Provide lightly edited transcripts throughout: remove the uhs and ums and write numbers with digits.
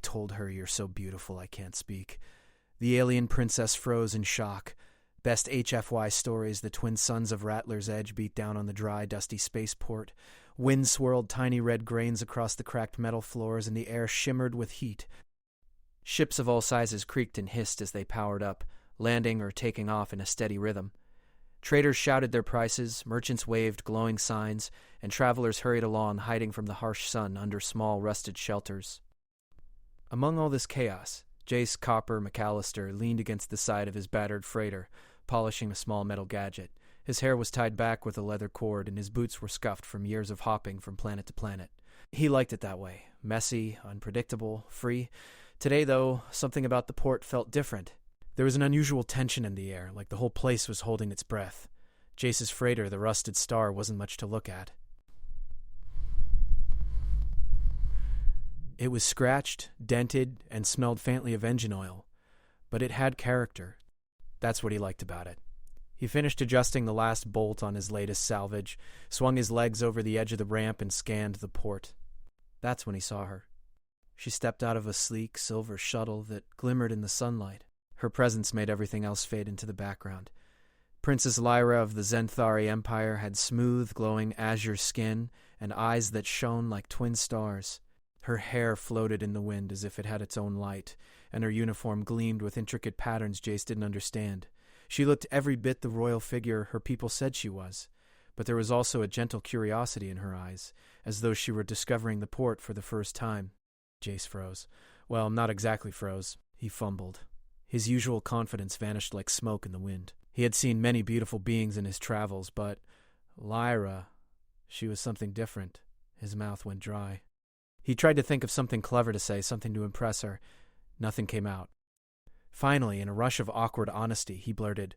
told her you're so beautiful I can't speak. The alien princess froze in shock. Best HFY Stories, the twin sons of Rattler's Edge beat down on the dry, dusty spaceport. Wind swirled tiny red grains across the cracked metal floors, and the air shimmered with heat. Ships of all sizes creaked and hissed as they powered up, landing or taking off in a steady rhythm. Traders shouted their prices, merchants waved glowing signs, and travelers hurried along, hiding from the harsh sun under small, rusted shelters. Among all this chaos, Jace Copper McAllister leaned against the side of his battered freighter, polishing a small metal gadget. His hair was tied back with a leather cord, and his boots were scuffed from years of hopping from planet to planet. He liked it that way, messy, unpredictable, free. Today, though, something about the port felt different. There was an unusual tension in the air, like the whole place was holding its breath. Jace's freighter, the Rusted Star, wasn't much to look at. It was scratched, dented, and smelled faintly of engine oil, but it had character. That's what he liked about it. He finished adjusting the last bolt on his latest salvage, swung his legs over the edge of the ramp, and scanned the port. That's when he saw her. She stepped out of a sleek, silver shuttle that glimmered in the sunlight. Her presence made everything else fade into the background. Princess Lyra of the Zenthari Empire had smooth, glowing azure skin and eyes that shone like twin stars. Her hair floated in the wind as if it had its own light, and her uniform gleamed with intricate patterns Jace didn't understand. She looked every bit the royal figure her people said she was, but there was also a gentle curiosity in her eyes, as though she were discovering the port for the first time. Jace froze. Well, not exactly froze. He fumbled. His usual confidence vanished like smoke in the wind. He had seen many beautiful beings in his travels, but Lyra, she was something different. His mouth went dry. He tried to think of something clever to say, something to impress her. Nothing came out. Finally, in a rush of awkward honesty, he blurted,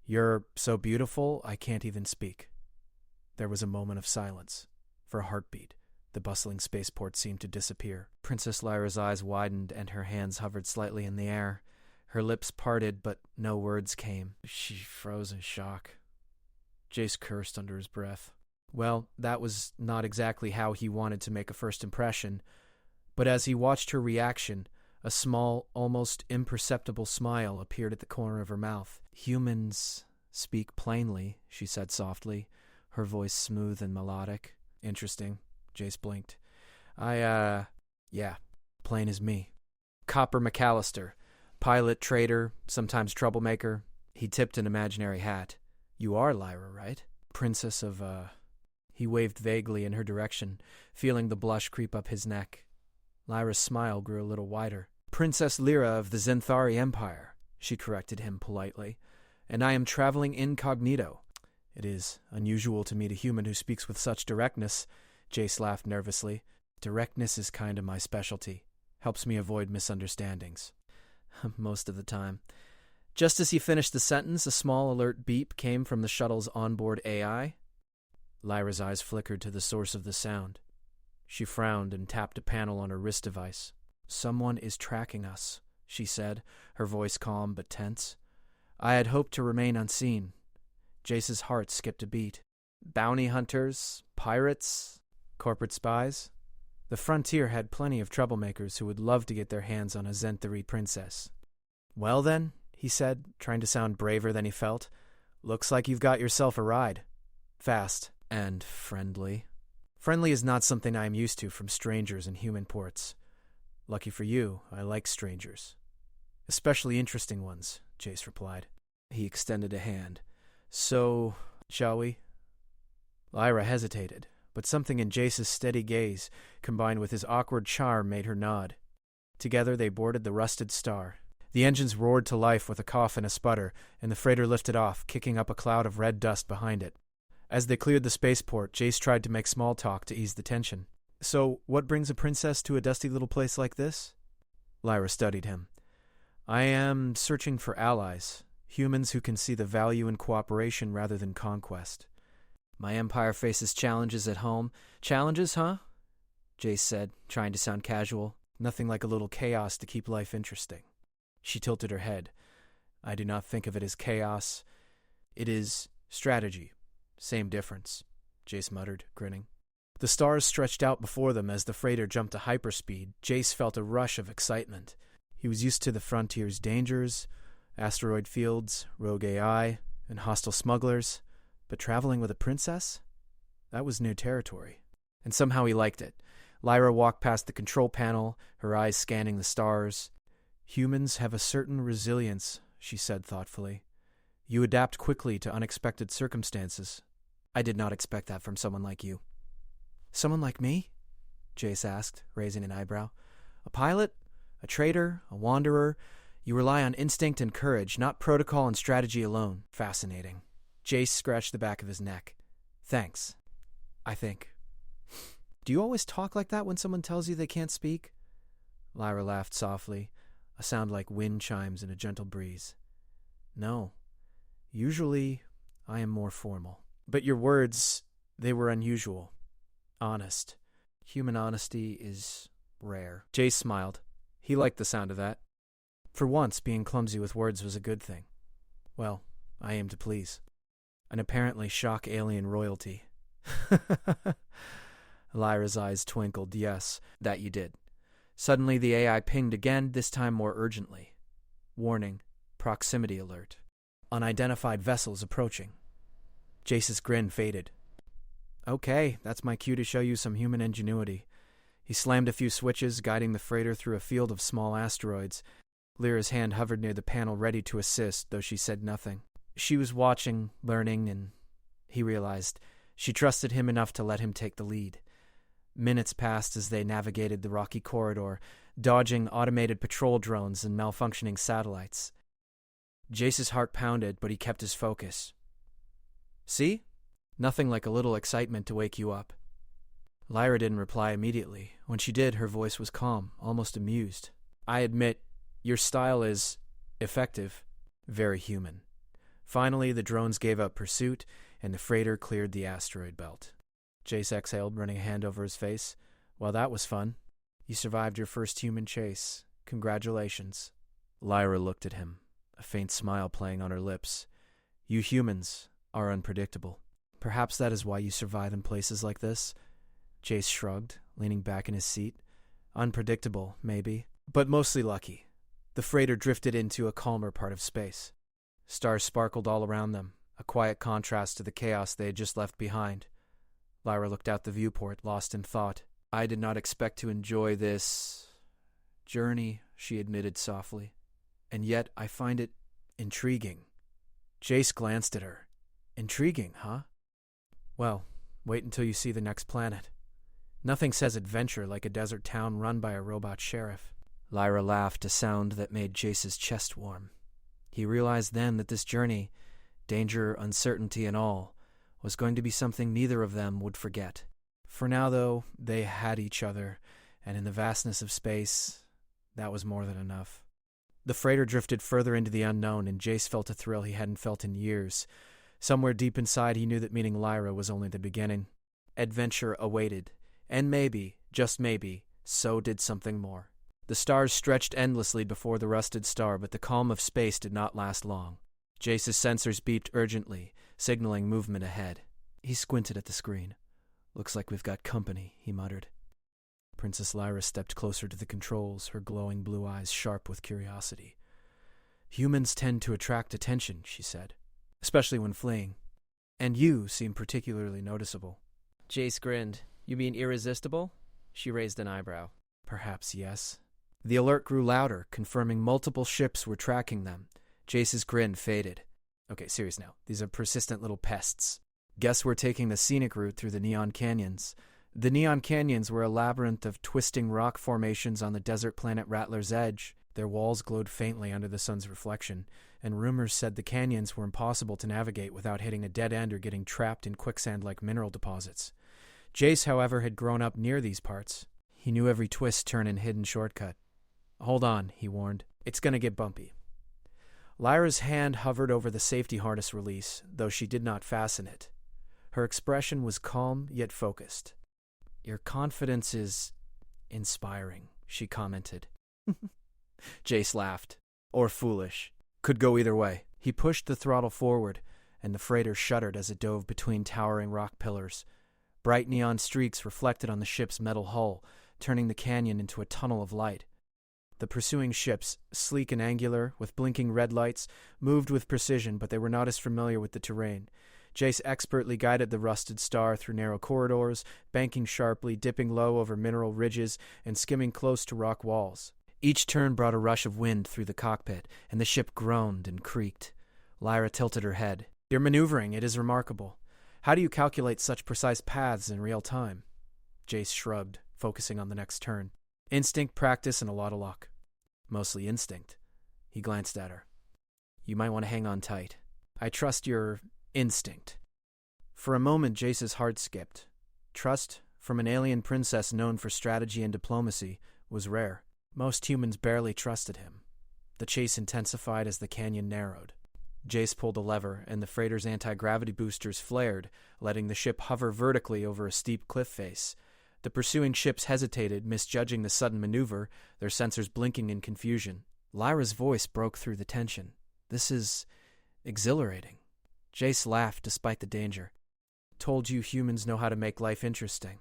"You're so beautiful, I can't even speak." There was a moment of silence. For a heartbeat, the bustling spaceport seemed to disappear. Princess Lyra's eyes widened and her hands hovered slightly in the air. Her lips parted, but no words came. She froze in shock. Jace cursed under his breath. Well, that was not exactly how he wanted to make a first impression, but as he watched her reaction, a small, almost imperceptible smile appeared at the corner of her mouth. "Humans speak plainly," she said softly, her voice smooth and melodic. "Interesting." Jace blinked. Yeah, plain as me. Copper McAllister. Pilot, trader, sometimes troublemaker. He tipped an imaginary hat. "You are Lyra, right? Princess of, He waved vaguely in her direction, feeling the blush creep up his neck. Lyra's smile grew a little wider. "Princess Lyra of the Zenthari Empire," she corrected him politely. "And I am traveling incognito." "It is unusual to meet a human who speaks with such directness," Jace laughed nervously. "Directness is kind of my specialty. Helps me avoid misunderstandings." "Most of the time." Just as he finished the sentence, a small alert beep came from the shuttle's onboard AI. Lyra's eyes flickered to the source of the sound. She frowned and tapped a panel on her wrist device. "Someone is tracking us," she said, her voice calm but tense. "I had hoped to remain unseen." Jace's heart skipped a beat. Bounty hunters? Pirates? Corporate spies? The frontier had plenty of troublemakers who would love to get their hands on a Zenthari princess. "Well then," he said, trying to sound braver than he felt, "looks like you've got yourself a ride. Fast. And friendly." "Friendly is not something I am used to from strangers in human ports. Lucky for you, I like strangers. Especially interesting ones," Jace replied. He extended a hand. "So, shall we?" Lyra hesitated, but something in Jace's steady gaze, combined with his awkward charm, made her nod. Together they boarded the Rusted Star. The engines roared to life with a cough and a sputter, and the freighter lifted off, kicking up a cloud of red dust behind it. As they cleared the spaceport, Jace tried to make small talk to ease the tension. "So, what brings a princess to a dusty little place like this?" Lyra studied him. "I am searching for allies, humans who can see the value in cooperation rather than conquest. My empire faces challenges at home." "Challenges, huh?" Jace said, trying to sound casual. "Nothing like a little chaos to keep life interesting." She tilted her head. "I do not think of it as chaos. It is strategy. Same difference," Jace muttered, grinning. The stars stretched out before them as the freighter jumped to hyperspeed. Jace felt a rush of excitement. He was used to the frontier's dangers, asteroid fields, rogue AI, and hostile smugglers, but traveling with a princess? That was new territory. And somehow he liked it. Lyra walked past the control panel, her eyes scanning the stars. "Humans have a certain resilience," she said thoughtfully. "You adapt quickly to unexpected circumstances. I did not expect that from someone like you." "Someone like me?" Jace asked, raising an eyebrow. "A pilot? A traitor? A wanderer? You rely on instinct and courage, not protocol and strategy alone." "Fascinating." Jace scratched the back of his neck. "Thanks. I think." "Do you always talk like that when someone tells you they can't speak?" Lyra laughed softly, a sound like wind chimes in a gentle breeze. "No. Usually, I am more formal. But your words, they were unusual. Honest. Human honesty is rare." Jace smiled. He liked the sound of that. For once, being clumsy with words was a good thing. "Well, I aim to please. And apparently shock alien royalty." Lyra's eyes twinkled. "Yes, that you did." Suddenly the AI pinged again, this time more urgently. "Warning. Proximity alert. Unidentified vessels approaching." Jace's grin faded. "Okay, that's my cue to show you some human ingenuity." He slammed a few switches, guiding the freighter through a field of small asteroids. Lyra's hand hovered near the panel, ready to assist, though she said nothing. She was watching, learning, and he realized she trusted him enough to let him take the lead. Minutes passed as they navigated the rocky corridor, dodging automated patrol drones and malfunctioning satellites. Jace's heart pounded, but he kept his focus. "See? Nothing like a little excitement to wake you up." Lyra didn't reply immediately. When she did, her voice was calm, almost amused. "I admit, your style is effective, very human." Finally, the drones gave up pursuit, and the freighter cleared the asteroid belt. Jace exhaled, running a hand over his face. "Well, that was fun. You survived your first human chase. Congratulations." Lyra looked at him, a faint smile playing on her lips. "You humans are unpredictable. Perhaps that is why you survive in places like this." Jace shrugged, leaning back in his seat. "Unpredictable, maybe, but mostly lucky." The freighter drifted into a calmer part of space. Stars sparkled all around them, a quiet contrast to the chaos they had just left behind. Lyra looked out the viewport, lost in thought. "I did not expect to enjoy this journey," she admitted softly. "And yet I find it intriguing." Jace glanced at her. "Intriguing, huh? Well, wait until you see the next planet. Nothing says adventure like a desert town run by a robot sheriff." Lyra laughed, a sound that made Jace's chest warm. He realized then that this journey, danger, uncertainty, and all, was going to be something neither of them would forget. For now, though, they had each other, and in the vastness of space, that was more than enough. The freighter drifted further into the unknown, and Jace felt a thrill he hadn't felt in years. Somewhere deep inside, he knew that meeting Lyra was only the beginning. Adventure awaited, and maybe, just maybe, so did something more. The stars stretched endlessly before the rusted star, but the calm of space did not last long. Jace's sensors beeped urgently, signaling movement ahead. He squinted at the screen. "Looks like we've got company," he muttered. Princess Lyra stepped closer to the controls, her glowing blue eyes sharp with curiosity. "Humans tend to attract attention," she said, "especially when fleeing. And you seem particularly noticeable." Jace grinned. "You mean irresistible?" She raised an eyebrow. "Perhaps yes." The alert grew louder, confirming multiple ships were tracking them. Jace's grin faded. "Okay, serious now. These are persistent little pests. Guess we're taking the scenic route through the Neon Canyons." The Neon Canyons were a labyrinth of twisting rock formations on the desert planet Rattler's Edge. Their walls glowed faintly under the sun's reflection, and rumors said the canyons were impossible to navigate without hitting a dead end or getting trapped in quicksand-like mineral deposits. Jace, however, had grown up near these parts. He knew every twist, turn, and hidden shortcut. "Hold on," he warned. "It's going to get bumpy." Lyra's hand hovered over the safety harness release, though she did not fasten it. Her expression was calm yet focused. "Your confidence is inspiring," she commented. Jace laughed. "Or foolish. Could go either way." He pushed the throttle forward, and the freighter shuddered as it dove between towering rock pillars. Bright neon streaks reflected on the ship's metal hull, turning the canyon into a tunnel of light. The pursuing ships, sleek and angular, with blinking red lights, moved with precision, but they were not as familiar with the terrain. Jace expertly guided the rusted star through narrow corridors, banking sharply, dipping low over mineral ridges, and skimming close to rock walls. Each turn brought a rush of wind through the cockpit, and the ship groaned and creaked. Lyra tilted her head. "Your maneuvering, it is remarkable. How do you calculate such precise paths in real time?" Jace shrugged, focusing on the next turn. "Instinct, practice, and a lot of luck." "Mostly instinct." He glanced at her. "You might want to hang on tight. I trust your instinct." For a moment, Jace's heart skipped. Trust, from an alien princess known for strategy and diplomacy, was rare. Most humans barely trusted him. The chase intensified as the canyon narrowed. Jace pulled a lever, and the freighter's anti-gravity boosters flared, letting the ship hover vertically over a steep cliff face. The pursuing ships hesitated, misjudging the sudden maneuver, their sensors blinking in confusion. Lyra's voice broke through the tension. "This is exhilarating." Jace laughed despite the danger. "Told you humans know how to make life interesting."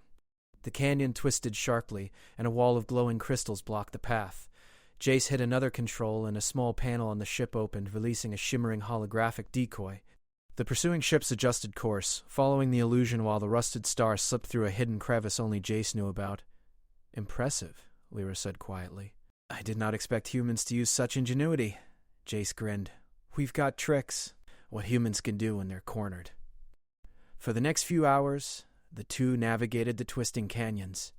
The canyon twisted sharply, and a wall of glowing crystals blocked the path. Jace hit another control, and a small panel on the ship opened, releasing a shimmering holographic decoy. The pursuing ships adjusted course, following the illusion while the rusted star slipped through a hidden crevice only Jace knew about. "Impressive," Lyra said quietly. "I did not expect humans to use such ingenuity." Jace grinned. "We've got tricks. What humans can do when they're cornered." For the next few hours, the two navigated the twisting canyons.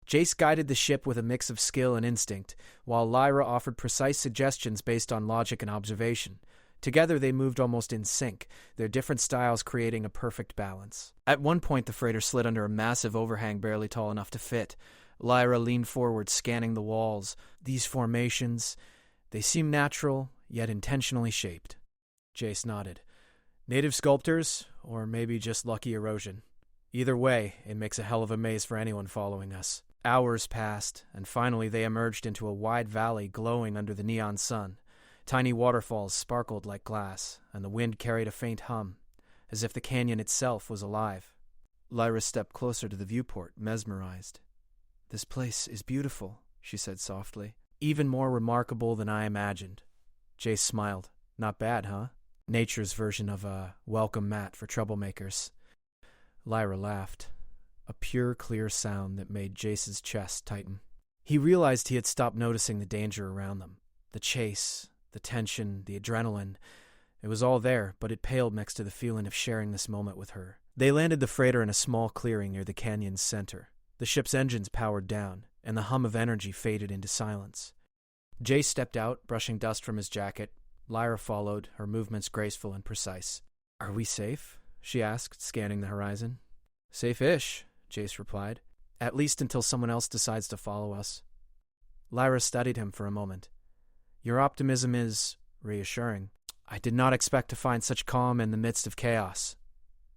Jace guided the ship with a mix of skill and instinct, while Lyra offered precise suggestions based on logic and observation. Together they moved almost in sync, their different styles creating a perfect balance. At one point the freighter slid under a massive overhang barely tall enough to fit. Lyra leaned forward, scanning the walls. These formations, they seemed natural, yet intentionally shaped. Jace nodded. "Native sculptors, or maybe just lucky erosion. Either way, it makes a hell of a maze for anyone following us." Hours passed, and finally they emerged into a wide valley glowing under the neon sun. Tiny waterfalls sparkled like glass, and the wind carried a faint hum, as if the canyon itself was alive. Lyra stepped closer to the viewport, mesmerized. "This place is beautiful," she said softly. "Even more remarkable than I imagined." Jace smiled. "Not bad, huh? Nature's version of a welcome mat for troublemakers." Lyra laughed, a pure, clear sound that made Jace's chest tighten. He realized he had stopped noticing the danger around them. The chase, the tension, the adrenaline. It was all there, but it paled next to the feeling of sharing this moment with her. They landed the freighter in a small clearing near the canyon's center. The ship's engines powered down, and the hum of energy faded into silence. Jace stepped out, brushing dust from his jacket. Lyra followed, her movements graceful and precise. "Are we safe?" she asked, scanning the horizon. "Safe-ish," Jace replied. "At least until someone else decides to follow us." Lyra studied him for a moment. "Your optimism is reassuring. I did not expect to find such calm in the midst of chaos."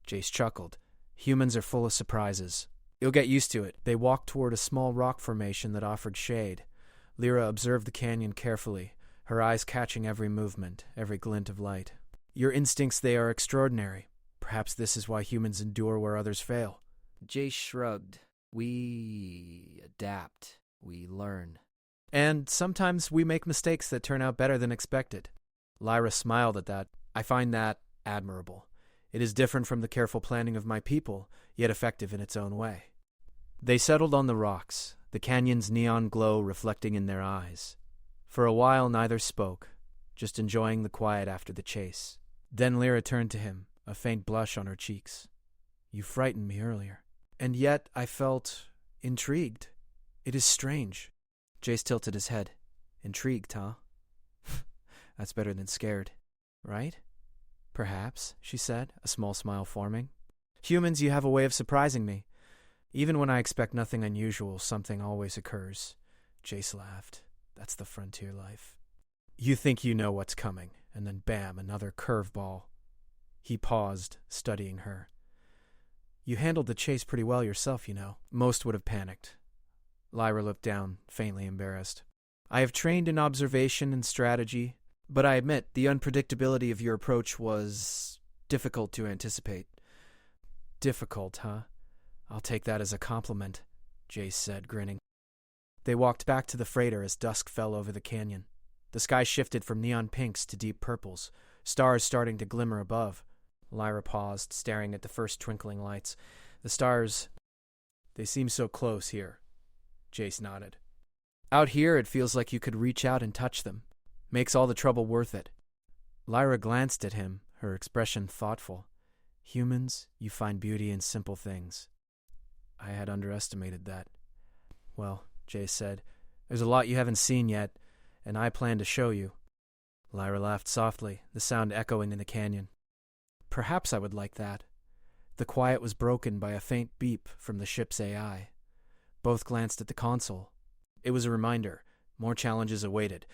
Jace chuckled. "Humans are full of surprises. You'll get used to it." They walked toward a small rock formation that offered shade. Lyra observed the canyon carefully, her eyes catching every movement, every glint of light. "Your instincts, they are extraordinary. Perhaps this is why humans endure where others fail." Jace shrugged. "We adapt. We learn." "And sometimes we make mistakes that turn out better than expected." Lyra smiled at that. "I find that admirable. It is different from the careful planning of my people, yet effective in its own way." They settled on the rocks, the canyon's neon glow reflecting in their eyes. For a while neither spoke, just enjoying the quiet after the chase. Then Lyra turned to him, a faint blush on her cheeks. "You frightened me earlier. And yet I felt intrigued. It is strange." Jace tilted his head. "Intrigued, huh?" "That's better than scared, right?" "Perhaps," she said, a small smile forming. "Humans, you have a way of surprising me. Even when I expect nothing unusual, something always occurs." Jace laughed. "That's the frontier life. You think you know what's coming, and then bam, another curveball." He paused, studying her. "You handled the chase pretty well yourself, you know." Most would have panicked. Lyra looked down, faintly embarrassed. "I have trained in observation and strategy, but I admit the unpredictability of your approach was difficult to anticipate." "Difficult, huh?" I'll take that as a compliment, Jace said, grinning. They walked back to the freighter as dusk fell over the canyon. The sky shifted from neon pinks to deep purples, stars starting to glimmer above. Lyra paused, staring at the first twinkling lights. The stars, they seem so close here. Jace nodded. Out here, it feels like you could reach out and touch them. Makes all the trouble worth it. Lyra glanced at him, her expression thoughtful. Humans, you find beauty in simple things. I had underestimated that. Well, Jace said, there's a lot you haven't seen yet, and I plan to show you. Lyra laughed softly, the sound echoing in the canyon. Perhaps I would like that. The quiet was broken by a faint beep from the ship's AI. Both glanced at the console. It was a reminder. More challenges awaited.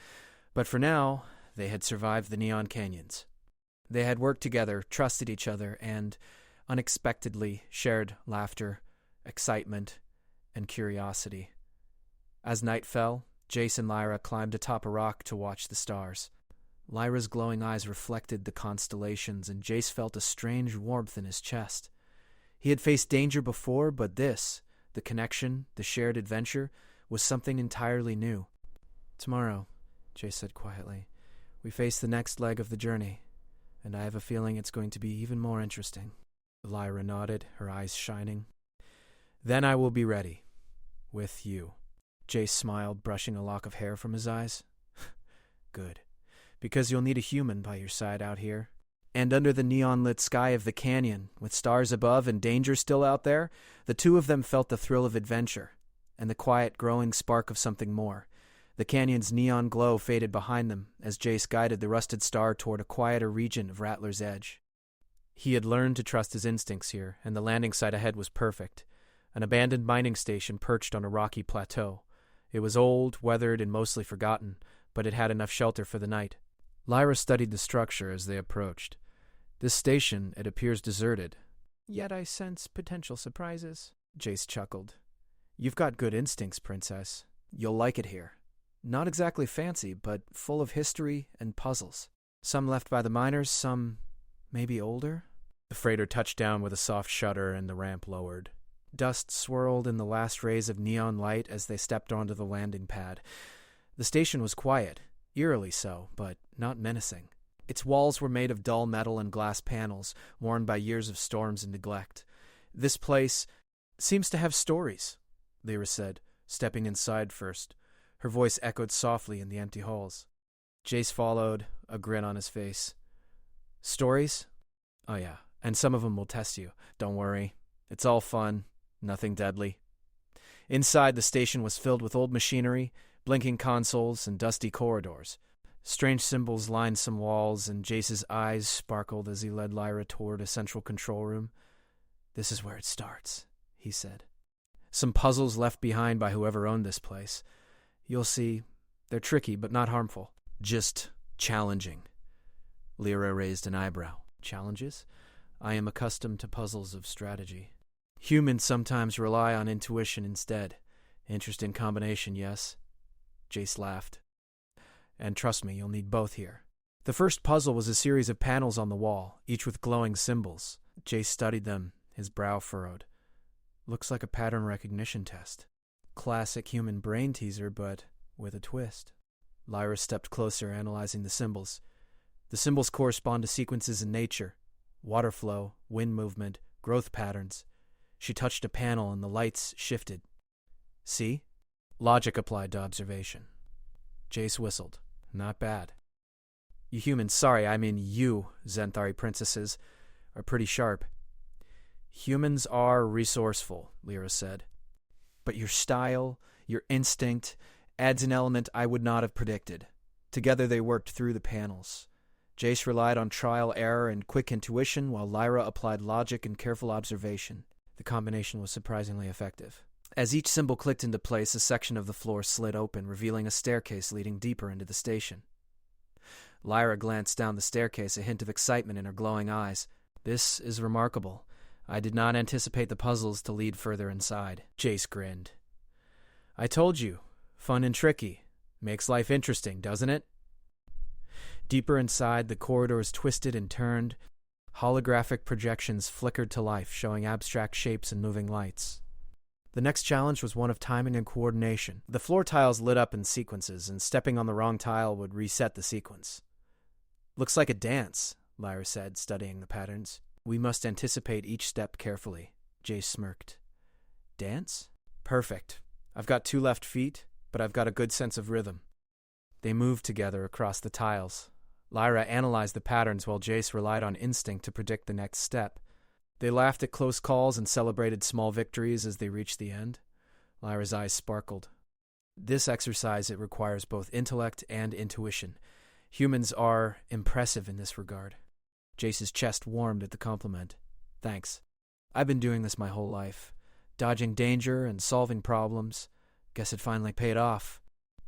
But for now, they had survived the neon canyons. They had worked together, trusted each other, and, unexpectedly, shared laughter, excitement, and curiosity. As night fell, Jace and Lyra climbed atop a rock to watch the stars. Lyra's glowing eyes reflected the constellations, and Jace felt a strange warmth in his chest. He had faced danger before, but this, the connection, the shared adventure, was something entirely new. Tomorrow, Jace said quietly, we face the next leg of the journey, and I have a feeling it's going to be even more interesting. Lyra nodded, her eyes shining. Then I will be ready. With you. Jace smiled, brushing a lock of hair from his eyes. Good. Because you'll need a human by your side out here. And under the neon-lit sky of the canyon, with stars above and danger still out there, the two of them felt the thrill of adventure, and the quiet growing spark of something more. The canyon's neon glow faded behind them as Jace guided the rusted star toward a quieter region of Rattler's Edge. He had learned to trust his instincts here, and the landing site ahead was perfect. An abandoned mining station perched on a rocky plateau. It was old, weathered, and mostly forgotten, but it had enough shelter for the night. Lyra studied the structure as they approached. This station, it appears deserted. Yet I sense potential surprises, Jace chuckled. You've got good instincts, Princess. You'll like it here. Not exactly fancy, but full of history and puzzles. Some left by the miners, some maybe older? The freighter touched down with a soft shudder and the ramp lowered. Dust swirled in the last rays of neon light as they stepped onto the landing pad. The station was quiet, eerily so, but not menacing. Its walls were made of dull metal and glass panels, worn by years of storms and neglect. This place seems to have stories, Lyra said, stepping inside first. Her voice echoed softly in the empty halls. Jace followed, a grin on his face. Stories? Oh yeah, and some of them will test you. Don't worry. It's all fun. Nothing deadly. Inside, the station was filled with old machinery, blinking consoles, and dusty corridors. Strange symbols lined some walls, and Jace's eyes sparkled as he led Lyra toward a central control room. This is where it starts, he said. Some puzzles left behind by whoever owned this place. You'll see, they're tricky but not harmful. Just challenging. Lyra raised an eyebrow. Challenges? I am accustomed to puzzles of strategy. Humans sometimes rely on intuition instead. Interesting combination, yes? Jace laughed. And trust me, you'll need both here. The first puzzle was a series of panels on the wall, each with glowing symbols. Jace studied them, his brow furrowed. Looks like a pattern recognition test. Classic human brain teaser, but with a twist. Lyra stepped closer, analyzing the symbols. The symbols correspond to sequences in nature. Water flow, wind movement, growth patterns. She touched a panel and the lights shifted. See? Logic applied to observation. Jace whistled. Not bad. You humans, sorry, I mean you, Zenthari princesses, are pretty sharp. Humans are resourceful, Lyra said. But your style, your instinct, adds an element I would not have predicted. Together they worked through the panels. Jace relied on trial, error, and quick intuition, while Lyra applied logic and careful observation. The combination was surprisingly effective. As each symbol clicked into place, a section of the floor slid open, revealing a staircase leading deeper into the station. Lyra glanced down the staircase, a hint of excitement in her glowing eyes. This is remarkable. I did not anticipate the puzzles to lead further inside. Jace grinned. I told you. Fun and tricky. Makes life interesting, doesn't it? Deeper inside, the corridors twisted and turned. Holographic projections flickered to life, showing abstract shapes and moving lights. The next challenge was one of timing and coordination. The floor tiles lit up in sequences, and stepping on the wrong tile would reset the sequence. "Looks like a dance," Lyra said, studying the patterns. "We must anticipate each step carefully." Jace smirked. "Dance? Perfect. I've got 2 left feet, but I've got a good sense of rhythm." They moved together across the tiles. Lyra analyzed the patterns while Jace relied on instinct to predict the next step. They laughed at close calls and celebrated small victories as they reached the end. Lyra's eyes sparkled. "This exercise, it requires both intellect and intuition. Humans are impressive in this regard." Jace's chest warmed at the compliment. "Thanks. I've been doing this my whole life, dodging danger and solving problems. Guess it finally paid off."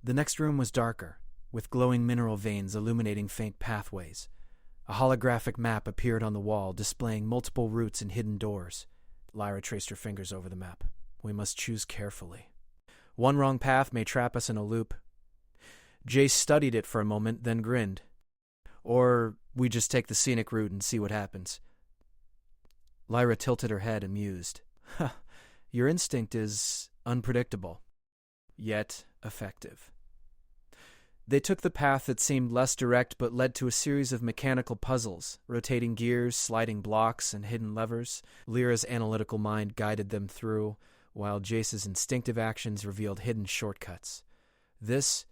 The next room was darker, with glowing mineral veins illuminating faint pathways. A holographic map appeared on the wall, displaying multiple routes and hidden doors. Lyra traced her fingers over the map. "We must choose carefully. One wrong path may trap us in a loop." Jace studied it for a moment, then grinned. "Or we just take the scenic route and see what happens." Lyra tilted her head, amused. "Huh, your instinct is unpredictable, yet effective." They took the path that seemed less direct but led to a series of mechanical puzzles, rotating gears, sliding blocks, and hidden levers. Lyra's analytical mind guided them through, while Jace's instinctive actions revealed hidden shortcuts. "This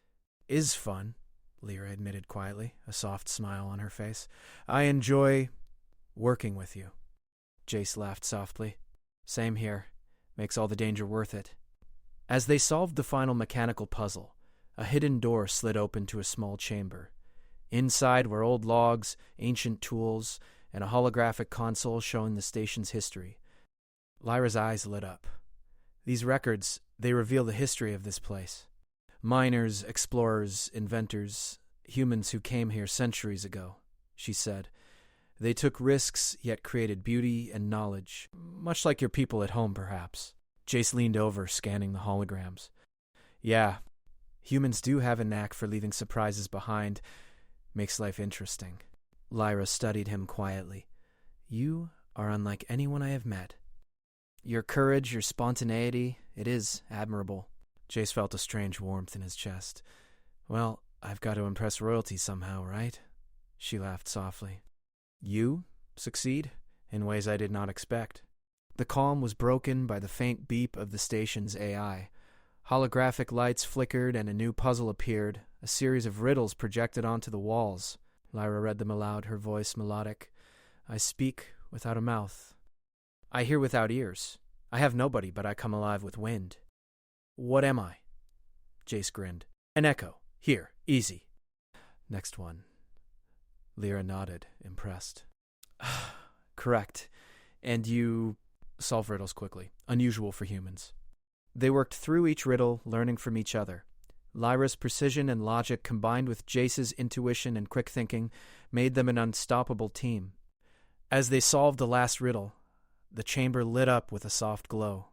is fun," Lyra admitted quietly, a soft smile on her face. "I enjoy working with you." Jace laughed softly. "Same here. Makes all the danger worth it." As they solved the final mechanical puzzle, a hidden door slid open to a small chamber. Inside were old logs, ancient tools, and a holographic console showing the station's history. Lyra's eyes lit up. These records, they reveal the history of this place. Miners, explorers, inventors, humans who came here centuries ago, she said. They took risks, yet created beauty and knowledge, much like your people at home, perhaps. Jace leaned over, scanning the holograms. "Yeah, humans do have a knack for leaving surprises behind. Makes life interesting." Lyra studied him quietly. "You are unlike anyone I have met. Your courage, your spontaneity, it is admirable." Jace felt a strange warmth in his chest. "Well, I've got to impress royalty somehow, right?" She laughed softly. "You succeed in ways I did not expect." The calm was broken by the faint beep of the station's AI. Holographic lights flickered and a new puzzle appeared, a series of riddles projected onto the walls. Lyra read them aloud, her voice melodic. "I speak without a mouth. I hear without ears. I have nobody, but I come alive with wind. What am I?" Jace grinned. "An echo. Here, easy." "Next one." Lyra nodded, impressed. "Correct. And you solve riddles quickly. Unusual for humans." They worked through each riddle, learning from each other. Lyra's precision and logic, combined with Jace's intuition and quick thinking, made them an unstoppable team. As they solved the last riddle, the chamber lit up with a soft glow.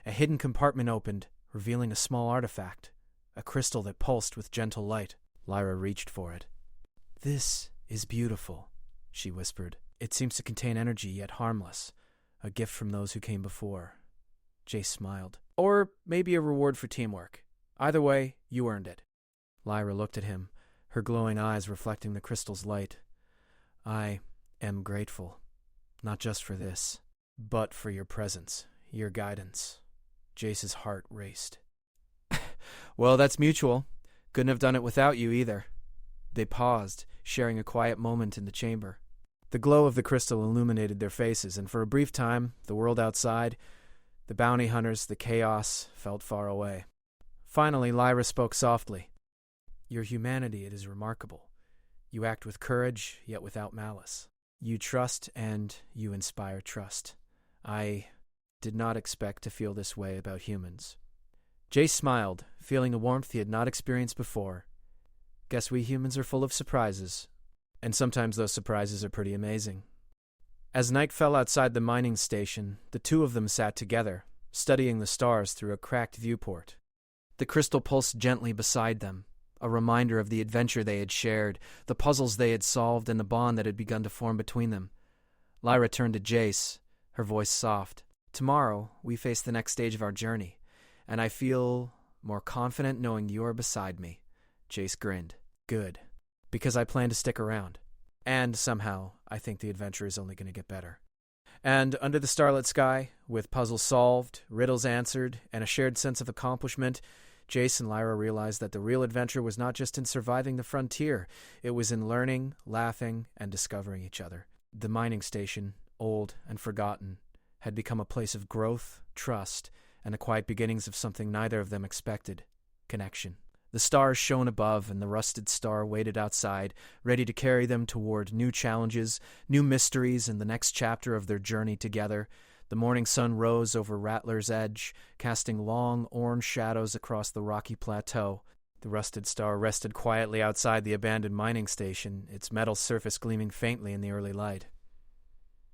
A hidden compartment opened, revealing a small artifact, a crystal that pulsed with gentle light. Lyra reached for it. "This is beautiful," she whispered. "It seems to contain energy, yet harmless. A gift from those who came before." Jace smiled. "Or maybe a reward for teamwork. Either way, you earned it." Lyra looked at him, her glowing eyes reflecting the crystal's light. "I am grateful, not just for this, but for your presence, your guidance." Jace's heart raced. "Well, that's mutual. Couldn't have done it without you either." They paused, sharing a quiet moment in the chamber. The glow of the crystal illuminated their faces, and for a brief time, the world outside, the bounty hunters, the chaos, felt far away. Finally, Lyra spoke softly. "Your humanity, it is remarkable. You act with courage, yet without malice. You trust, and you inspire trust. I did not expect to feel this way about humans." Jace smiled, feeling a warmth he had not experienced before. "Guess we humans are full of surprises. And sometimes those surprises are pretty amazing." As night fell outside the mining station, the two of them sat together, studying the stars through a cracked viewport. The crystal pulsed gently beside them, a reminder of the adventure they had shared, the puzzles they had solved, and the bond that had begun to form between them. Lyra turned to Jace, her voice soft. Tomorrow, we face the next stage of our journey, and I feel more confident knowing you are beside me. Jace grinned. Good, because I plan to stick around. And somehow, I think the adventure is only going to get better. And under the starlit sky, with puzzles solved, riddles answered, and a shared sense of accomplishment, Jace and Lyra realized that the real adventure was not just in surviving the frontier, it was in learning, laughing, and discovering each other. The mining station, old and forgotten, had become a place of growth, trust, and the quiet beginnings of something neither of them expected: connection. The stars shone above, and the rusted star waited outside, ready to carry them toward new challenges, new mysteries, and the next chapter of their journey together. The morning sun rose over Rattler's Edge, casting long orange shadows across the rocky plateau. The rusted star rested quietly outside the abandoned mining station, its metal surface gleaming faintly in the early light.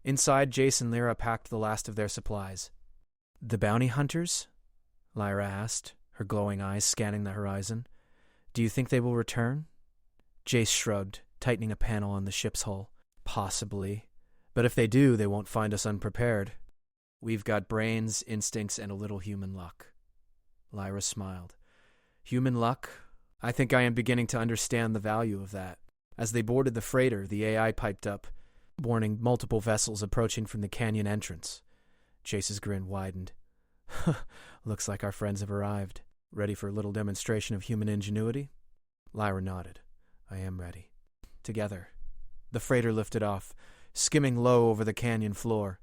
Inside, Jace and Lyra packed the last of their supplies. "The bounty hunters?" Lyra asked, her glowing eyes scanning the horizon. "Do you think they will return?" Jace shrugged, tightening a panel on the ship's hull. "Possibly. But if they do, they won't find us unprepared. We've got brains, instincts, and a little human luck." Lyra smiled. "Human luck? I think I am beginning to understand the value of that." As they boarded the freighter, the AI piped up, warning multiple vessels approaching from the canyon entrance. Jace's grin widened. "Looks like our friends have arrived. Ready for a little demonstration of human ingenuity?" Lyra nodded. "I am ready." Together, the freighter lifted off, skimming low over the canyon floor.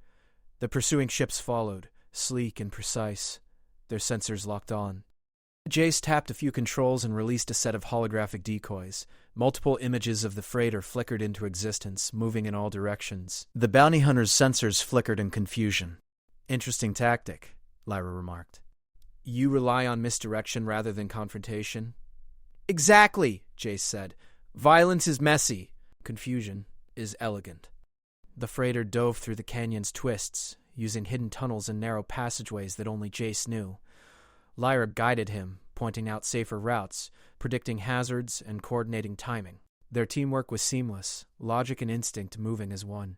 The pursuing ships followed, sleek and precise, their sensors locked on. Jace tapped a few controls and released a set of holographic decoys. Multiple images of the freighter flickered into existence, moving in all directions. The bounty hunter's sensors flickered in confusion. "Interesting tactic," Lyra remarked. "You rely on misdirection rather than confrontation?" "Exactly," Jace said. "Violence is messy. Confusion is elegant." The freighter dove through the canyon's twists, using hidden tunnels and narrow passageways that only Jace knew. Lyra guided him, pointing out safer routes, predicting hazards, and coordinating timing. Their teamwork was seamless, logic and instinct moving as one.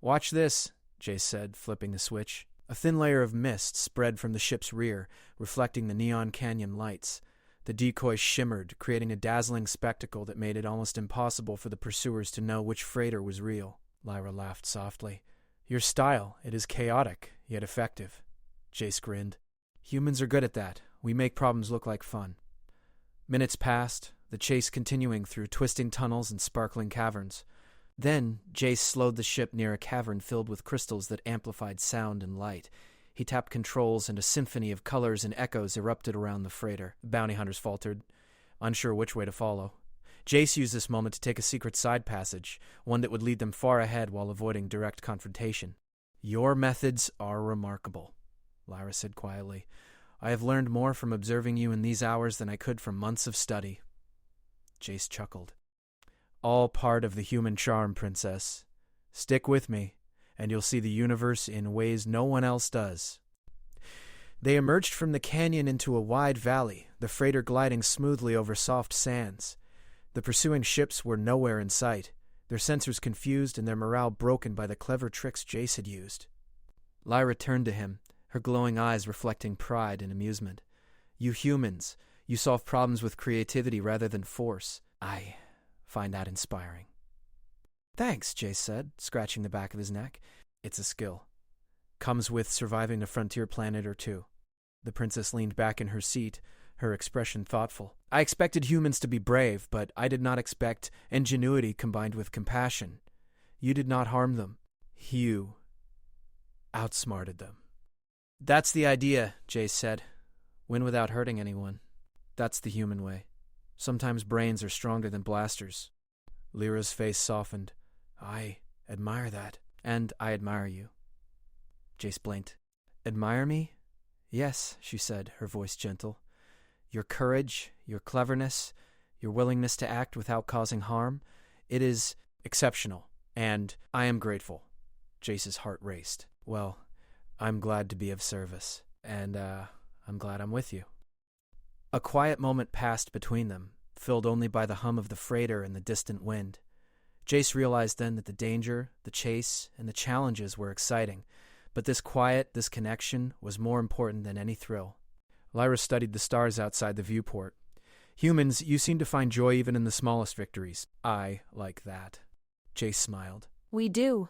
"Watch this," Jace said, flipping the switch. A thin layer of mist spread from the ship's rear, reflecting the neon canyon lights. The decoys shimmered, creating a dazzling spectacle that made it almost impossible for the pursuers to know which freighter was real. Lyra laughed softly. "Your style, it is chaotic, yet effective." Jace grinned. "Humans are good at that. We make problems look like fun." Minutes passed, the chase continuing through twisting tunnels and sparkling caverns. Then, Jace slowed the ship near a cavern filled with crystals that amplified sound and light. He tapped controls, and a symphony of colors and echoes erupted around the freighter. The bounty hunters faltered, unsure which way to follow. Jace used this moment to take a secret side passage, one that would lead them far ahead while avoiding direct confrontation. "Your methods are remarkable," Lyra said quietly. "I have learned more from observing you in these hours than I could from months of study." Jace chuckled. "All part of the human charm, Princess. Stick with me, and you'll see the universe in ways no one else does." They emerged from the canyon into a wide valley, the freighter gliding smoothly over soft sands. The pursuing ships were nowhere in sight, their sensors confused and their morale broken by the clever tricks Jace had used. Lyra turned to him, her glowing eyes reflecting pride and amusement. "You humans, you solve problems with creativity rather than force. I find that inspiring." "Thanks," Jace said, scratching the back of his neck. "It's a skill. Comes with surviving a frontier planet or two." The princess leaned back in her seat, her expression thoughtful. "I expected humans to be brave, but I did not expect ingenuity combined with compassion. You did not harm them. You outsmarted them." "That's the idea," Jace said. "Win without hurting anyone. That's the human way. Sometimes brains are stronger than blasters." Lyra's face softened. "I admire that." "And I admire you." Jace blinked. "Admire me?" "Yes," she said, her voice gentle. "Your courage, your cleverness, your willingness to act without causing harm, it is exceptional, and I am grateful." Jace's heart raced. "Well, I'm glad to be of service, and I'm glad I'm with you." A quiet moment passed between them, filled only by the hum of the freighter and the distant wind. Jace realized then that the danger, the chase, and the challenges were exciting, but this quiet, this connection, was more important than any thrill. Lyra studied the stars outside the viewport. Humans, you seem to find joy even in the smallest victories. I like that. Jace smiled. We do.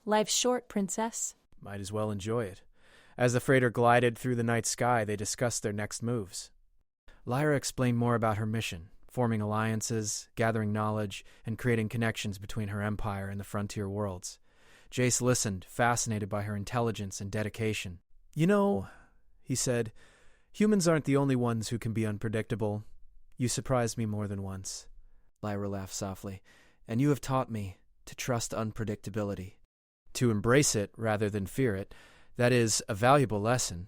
Life's short, Princess. Might as well enjoy it. As the freighter glided through the night sky, they discussed their next moves. Lyra explained more about her mission, forming alliances, gathering knowledge, and creating connections between her empire and the frontier worlds. Jace listened, fascinated by her intelligence and dedication. You know, he said, humans aren't the only ones who can be unpredictable. You surprised me more than once. Lyra laughed softly. And you have taught me to trust unpredictability. To embrace it rather than fear it. That is a valuable lesson.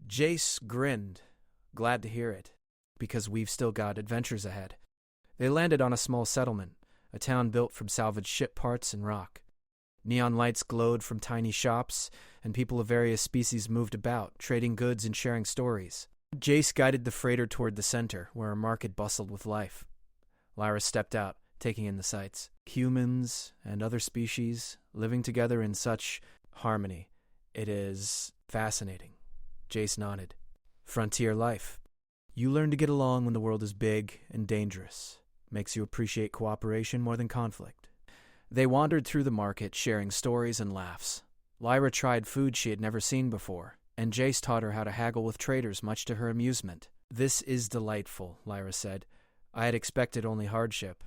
Jace grinned, glad to hear it, because we've still got adventures ahead. They landed on a small settlement, a town built from salvaged ship parts and rock. Neon lights glowed from tiny shops, and people of various species moved about, trading goods and sharing stories. Jace guided the freighter toward the center, where a market bustled with life. Lyra stepped out, taking in the sights. Humans and other species living together in such harmony. It is fascinating. Jace nodded. Frontier life. You learn to get along when the world is big and dangerous. Makes you appreciate cooperation more than conflict. They wandered through the market, sharing stories and laughs. Lyra tried food she had never seen before, and Jace taught her how to haggle with traders, much to her amusement. This is delightful, Lyra said. I had expected only hardship.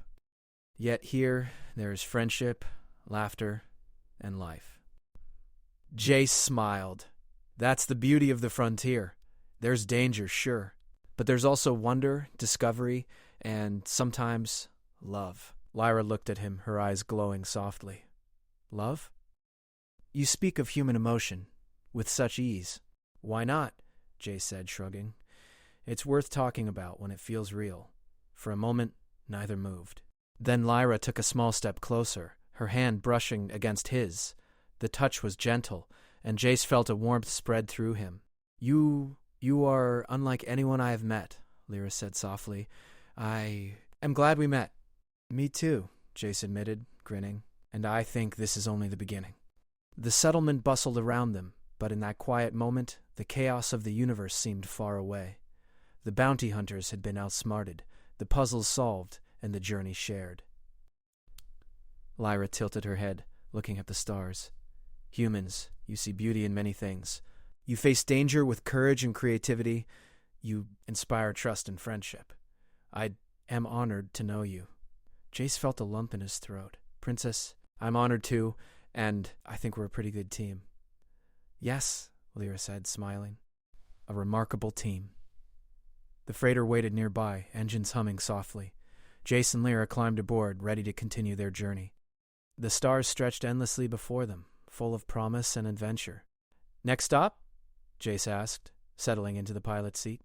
Yet here there is friendship, laughter, and life. Jace smiled. That's the beauty of the frontier. There's danger, sure, but there's also wonder, discovery, and sometimes love. Lyra looked at him, her eyes glowing softly. Love? You speak of human emotion with such ease. Why not? Jace said, shrugging. It's worth talking about when it feels real. For a moment, neither moved. Then Lyra took a small step closer, her hand brushing against his. The touch was gentle, and Jace felt a warmth spread through him. You are unlike anyone I have met, Lyra said softly. I am glad we met. Me too, Jace admitted, grinning, and I think this is only the beginning. The settlement bustled around them, but in that quiet moment, the chaos of the universe seemed far away. The bounty hunters had been outsmarted, the puzzles solved, and the journey shared. Lyra tilted her head, looking at the stars. Humans, you see beauty in many things. You face danger with courage and creativity. You inspire trust and friendship. I am honored to know you. Jace felt a lump in his throat. Princess, I'm honored too, and I think we're a pretty good team. Yes, Lyra said, smiling. A remarkable team. The freighter waited nearby, engines humming softly. Jace and Lyra climbed aboard, ready to continue their journey. The stars stretched endlessly before them, full of promise and adventure. Next stop? Jace asked, settling into the pilot's seat.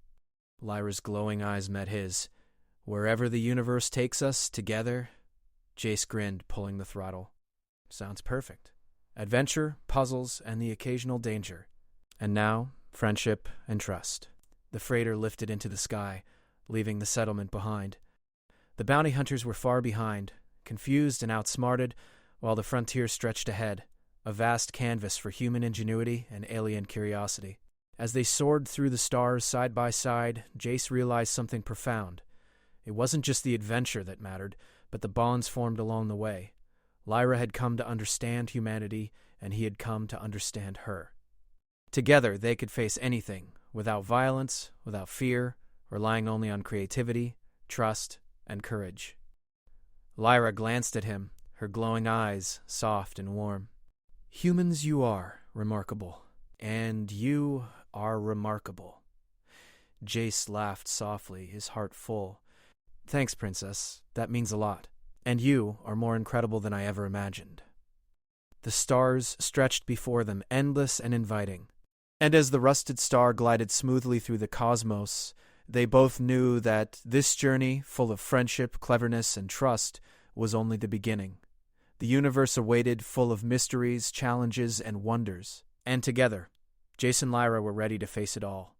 Lyra's glowing eyes met his. Wherever the universe takes us, together. Jace grinned, pulling the throttle. Sounds perfect. Adventure, puzzles, and the occasional danger. And now, friendship and trust. The freighter lifted into the sky, leaving the settlement behind. The bounty hunters were far behind, confused and outsmarted, while the frontier stretched ahead, a vast canvas for human ingenuity and alien curiosity. As they soared through the stars side by side, Jace realized something profound. It wasn't just the adventure that mattered, but the bonds formed along the way. Lyra had come to understand humanity, and he had come to understand her. Together, they could face anything, without violence, without fear, relying only on creativity, trust, and courage. Lyra glanced at him, her glowing eyes soft and warm. Humans you are, remarkable. And you are remarkable. Jace laughed softly, his heart full. Thanks, Princess. That means a lot. And you are more incredible than I ever imagined. The stars stretched before them, endless and inviting. And as the rusted star glided smoothly through the cosmos, they both knew that this journey, full of friendship, cleverness, and trust, was only the beginning. The universe awaited, full of mysteries, challenges, and wonders. And together, Jace and Lyra were ready to face it all.